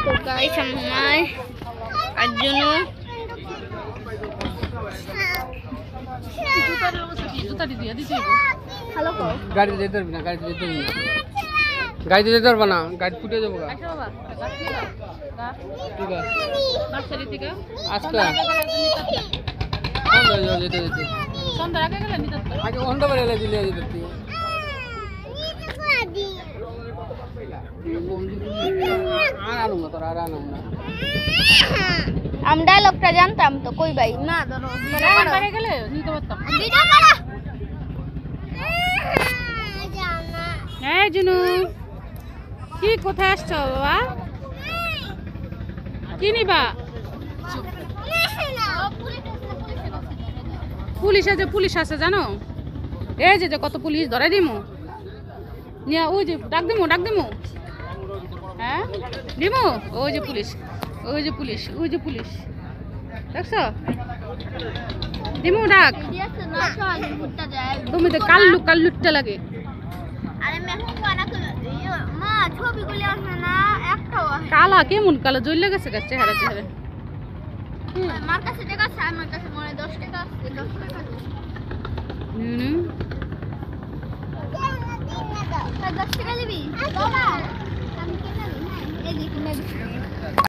তো গাইস আমার আর জন্য হ্যালো গাড়িতে যেতে পারবি না, গাড়িতে যেতে পারবি না, গাড়িতে যেতে পারবো না, গাড়ি ফুটে যাবো। ঠিক আছে আজকে যেতে যেতে আগে অন্ধকার এলে দিলে যেতে আর আনুম না, তোর আর আনুম না। আমরা লোকটা জানতাম তো কই ভাই না ধরো গেলে নিতে পারতাম। হ্যাঁ জুনু কি কোথায় আসছো বাবা? কি নিবা? পুলিশ আছে জানো? এই যে কত পুলিশ ধরে দিমু নিয়া, ওই যে ডাক দিমু হ্যাঁ দিমু, ওই যে পুলিশ দেখছো দিমু ডাক। তুমি তো কাল্লুটটা লাগে। কালা কেমন কালো জ্বলে গেছে চেহারা আমার কাছে টাকা আছে, আমার কাছে মনে 10 টাকা আছে, 10 টাকা দে। 10 টাকা দিবি বাবা? আমি কিনে দিই। হ্যাঁ এই দেখুন